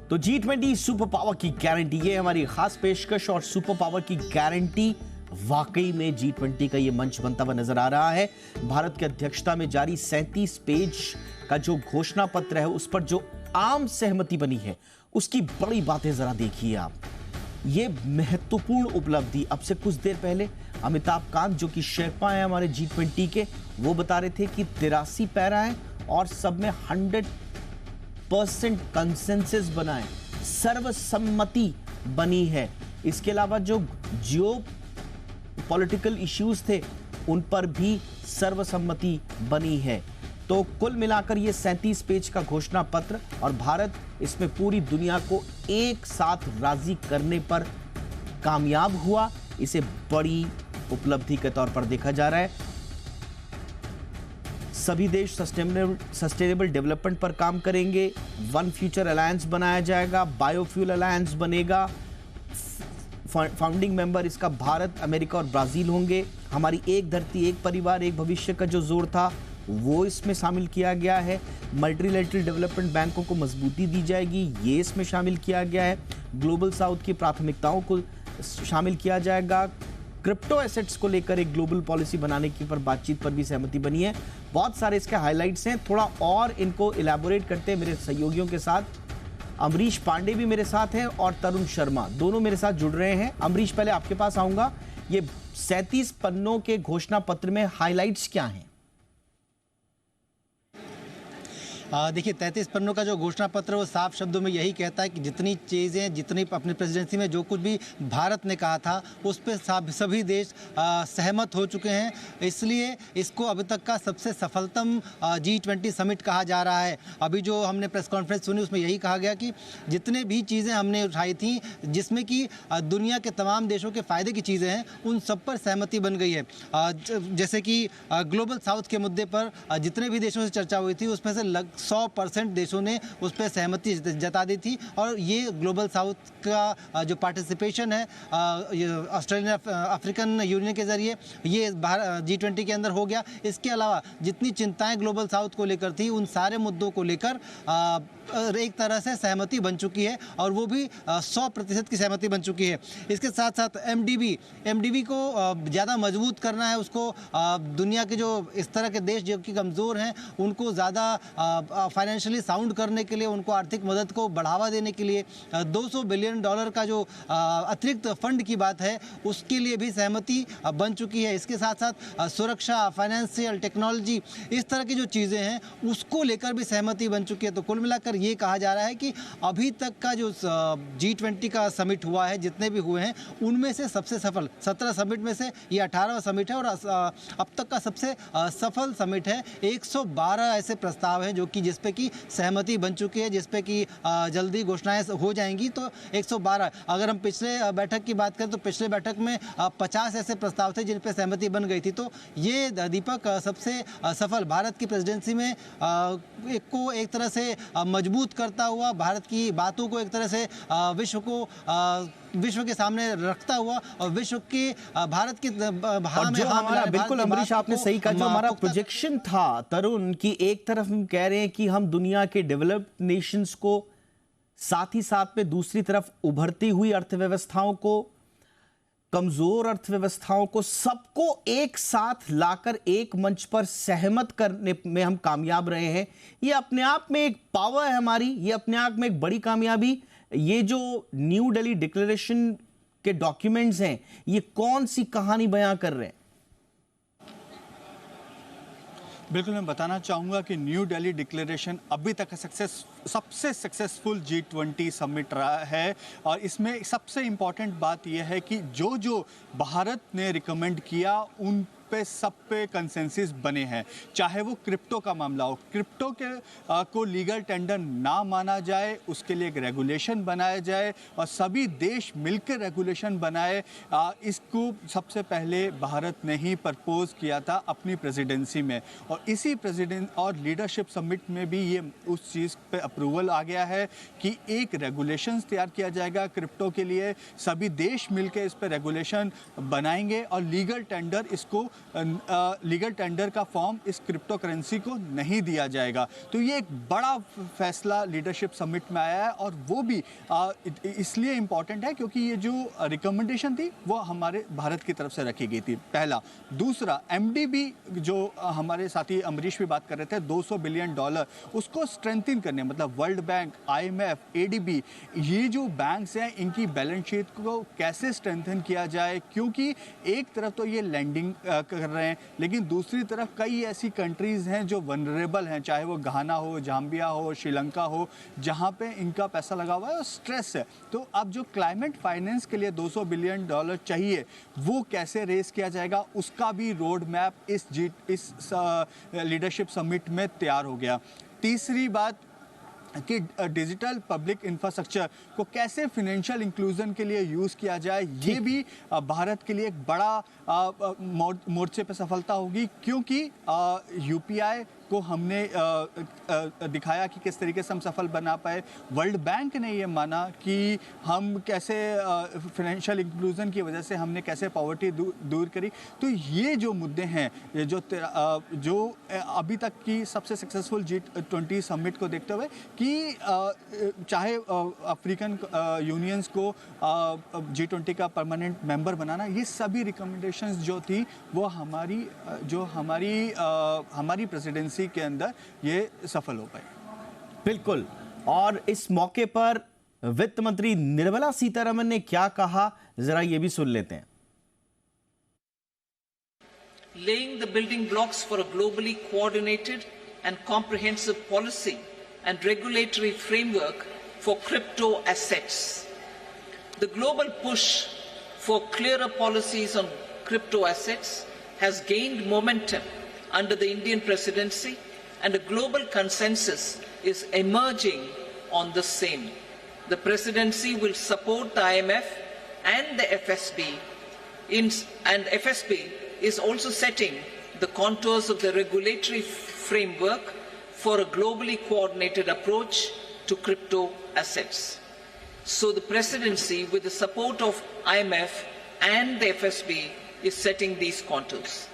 तो G20 super power की guarantee, ये हमारी खास पेशकश। और सुपर पावर की गारंटी वाकई में G20 का ये मंच बनता हुआ नजर आ रहा है। भारत की अध्यक्षता में जारी 37 पेज का जो घोषणा पत्र है, उस पर जो आम सहमति बनी है, उसकी बड़ी बातें जरा देखिए आप। ये महत्वपूर्ण उपलब्धि, अब से कुछ देर पहले अमिताभ कांत जो कि शेरपा है हमारे G20 के, वो बता रहे थे कि 83 पैरा है और सब में 100% कंसेंसस बना है, सर्वसम्मति बनी है। इसके अलावा जो जियो पॉलिटिकल इश्यूज थे, उन पर भी सर्वसम्मति बनी है। तो कुल मिलाकर ये 37 पेज का घोषणा पत्र, और भारत इसमें पूरी दुनिया को एक साथ राजी करने पर कामयाब हुआ। इसे बड़ी उपलब्धि के तौर पर देखा जा रहा है। सभी देश सस्टेनेबल डेवलपमेंट पर काम करेंगे। वन फ्यूचर अलायंस बनाया जाएगा, बायोफ्यूल अलायंस बनेगा। फाउंडिंग मेंबर इसका भारत, अमेरिका और ब्राजील होंगे। हमारी एक धरती एक परिवार एक भविष्य का जो जोर था, वो इसमें शामिल किया गया है। मल्टीलेटरल डेवलपमेंट बैंकों को मजबूती दी जाएगी, ये इसमें शामिल किया गया है। ग्लोबल साउथ की प्राथमिकताओं को शामिल किया जाएगा। क्रिप्टो एसेट्स को लेकर एक ग्लोबल पॉलिसी बनाने की पर बातचीत पर भी सहमति बनी है। बहुत सारे इसके हाइलाइट्स हैं। थोड़ा और इनको इलैबोरेट करते हैं मेरे सहयोगियों के साथ। अमरीश पांडे भी मेरे साथ हैं और तरुण शर्मा, दोनों मेरे साथ जुड़ रहे हैं। अमरीश, पहले आपके पास आऊंगा। ये 37 पन्नों के घोषणा पत्र में हाइलाइट्स क्या हैं? देखिए, 33 पन्नों का जो घोषणा पत्र, वो साफ शब्दों में यही कहता है कि जितनी चीज़ें, जितनी अपनी प्रेसिडेंसी में जो कुछ भी भारत ने कहा था, उस पर सभी देश सहमत हो चुके हैं। इसलिए इसको अभी तक का सबसे सफलतम G20 समिट कहा जा रहा है। अभी जो हमने प्रेस कॉन्फ्रेंस सुनी, उसमें यही कहा गया कि जितने भी चीज़ें हमने उठाई थी, जिसमें कि दुनिया के तमाम देशों के फ़ायदे की चीज़ें हैं, उन सब पर सहमति बन गई है। जैसे कि ग्लोबल साउथ के मुद्दे पर जितने भी देशों से चर्चा हुई थी, उसमें से 100% देशों ने उस पर सहमति जता दी थी। और ये ग्लोबल साउथ का जो पार्टिसिपेशन है ऑस्ट्रेलियन अफ्रीकन यूनियन के जरिए, ये G20 के अंदर हो गया। इसके अलावा जितनी चिंताएं ग्लोबल साउथ को लेकर थी, उन सारे मुद्दों को लेकर एक तरह से सहमति बन चुकी है, और वो भी 100% की सहमति बन चुकी है। इसके साथ साथ MDB को ज़्यादा मजबूत करना है। उसको दुनिया के जो इस तरह के देश जो कि कमज़ोर हैं, उनको ज़्यादा फाइनेंशियली साउंड करने के लिए, उनको आर्थिक मदद को बढ़ावा देने के लिए $200 बिलियन का जो अतिरिक्त फंड की बात है, उसके लिए भी सहमति बन चुकी है। इसके साथ साथ सुरक्षा, फाइनेंशियल, टेक्नोलॉजी, इस तरह की जो चीज़ें हैं, उसको लेकर भी सहमति बन चुकी है। तो कुल मिलाकर ये कहा जा रहा है कि अभी तक का जो G20 का समिट हुआ है, जितने भी हुए हैं, उनमें से सबसे सफल 17 समिट में से ये 18वां समिट है, और अब तक का सबसे सफल समिट है। 112 ऐसे प्रस्ताव हैं जो कि जिस पे कि सहमति बन चुकी है, जिस पे कि जल्दी घोषणाएं हो जाएंगी। तो 112, अगर हम पिछले बैठक की बात करें तो पिछले बैठक में 50 ऐसे प्रस्ताव थे जिन पे सहमति बन गई थी। तो ये दीपक सबसे सफल भारत की प्रेसिडेंसी में को एक तरह से मजबूत करता हुआ, भारत की बातों को एक तरह से विश्व के सामने रखता हुआ, और विश्व के भारत की बिल्कुल अमरीश, आपने सही कहा। जो हमारा प्रोजेक्शन था तरुण, की एक तरफ हम कह रहे हैं कि हम दुनिया के डेवलप्ड नेशंस को, साथ ही साथ में दूसरी तरफ उभरती हुई अर्थव्यवस्थाओं को, कमजोर अर्थव्यवस्थाओं को, सबको एक साथ लाकर एक मंच पर सहमत करने में हम कामयाब रहे हैं। ये अपने आप में एक पावर है हमारी, ये अपने आप में एक बड़ी कामयाबी। ये जो न्यू दिल्ली डिक्लेरेशन के डॉक्यूमेंट्स हैं, ये कौन सी कहानी बयां कर रहे हैं? बिल्कुल, मैं बताना चाहूँगा कि न्यू दिल्ली डिक्लेरेशन अभी तक सबसे सक्सेसफुल G20 समिट रहा है। और इसमें सबसे इम्पॉर्टेंट बात यह है कि जो भारत ने रिकमेंड किया, उन पे सब पे कंसेंसस बने हैं। चाहे वो क्रिप्टो का मामला हो, क्रिप्टो के को लीगल टेंडर ना माना जाए, उसके लिए एक रेगुलेशन बनाया जाए, और सभी देश मिलकर रेगुलेशन बनाए। इसको सबसे पहले भारत ने ही प्रपोज किया था अपनी प्रेसिडेंसी में, और इसी प्रेसिडेंट और लीडरशिप समिट में भी ये उस चीज़ पे अप्रूवल आ गया है कि एक रेगुलेशंस तैयार किया जाएगा क्रिप्टो के लिए। सभी देश मिलकर इस पर रेगुलेशन बनाएंगे और लीगल टेंडर इसको लीगल टेंडर का फॉर्म इस क्रिप्टो करेंसी को नहीं दिया जाएगा। तो ये एक बड़ा फैसला लीडरशिप समिट में आया है और वो भी इसलिए इम्पॉर्टेंट है क्योंकि ये जो रिकमेंडेशन थी वो हमारे भारत की तरफ से रखी गई थी, पहला। दूसरा, MDB जो हमारे साथी अमरीश भी बात कर रहे थे, $200 बिलियन उसको स्ट्रेंथन करने, मतलब वर्ल्ड बैंक, IMF, ADB, ये जो बैंक्स हैं इनकी बैलेंस शीट को कैसे स्ट्रेंथन किया जाए, क्योंकि एक तरफ तो ये लैंडिंग कर रहे हैं लेकिन दूसरी तरफ कई ऐसी कंट्रीज हैं जो वनरेबल हैं, चाहे वो घाना हो, जाम्बिया हो, श्रीलंका हो, जहाँ पे इनका पैसा लगा हुआ है और स्ट्रेस है। तो अब जो क्लाइमेट फाइनेंस के लिए $200 बिलियन चाहिए वो कैसे रेस किया जाएगा, उसका भी रोड मैप इस लीडरशिप समिट में तैयार हो गया। तीसरी बात कि डिजिटल पब्लिक इंफ्रास्ट्रक्चर को कैसे फाइनेंशियल इंक्लूजन के लिए यूज़ किया जाए, ये भी भारत के लिए एक बड़ा मोर्चे पे सफलता होगी, क्योंकि UPI को हमने दिखाया कि किस तरीके से हम सफल बना पाए। वर्ल्ड बैंक ने ये माना कि हम कैसे फाइनेंशियल इंक्लूजन की वजह से हमने कैसे पॉवर्टी दूर करी। तो ये जो मुद्दे हैं, ये जो अभी तक की सबसे सक्सेसफुल G20 समिट को देखते हुए कि चाहे अफ्रीकन यूनियंस को G20 का परमानेंट मेंबर बनाना, ये सभी रिकमेंडेशंस जो थी वो हमारी प्रेसिडेंसी के अंदर ये सफल हो पाए। बिल्कुल। और इस मौके पर वित्त मंत्री निर्मला सीतारमण ने क्या कहा, जरा ये भी सुन लेते हैं। Laying the building blocks for a globally coordinated and comprehensive policy and regulatory framework for crypto assets. The global push for clearer policies on crypto assets has gained momentum under the Indian presidency, and a global consensus is emerging on the same. The presidency will support the IMF and the FSB, and FSB is also setting the contours of the regulatory framework for a globally coordinated approach to crypto assets. So the presidency, with the support of IMF and the FSB, is setting these contours.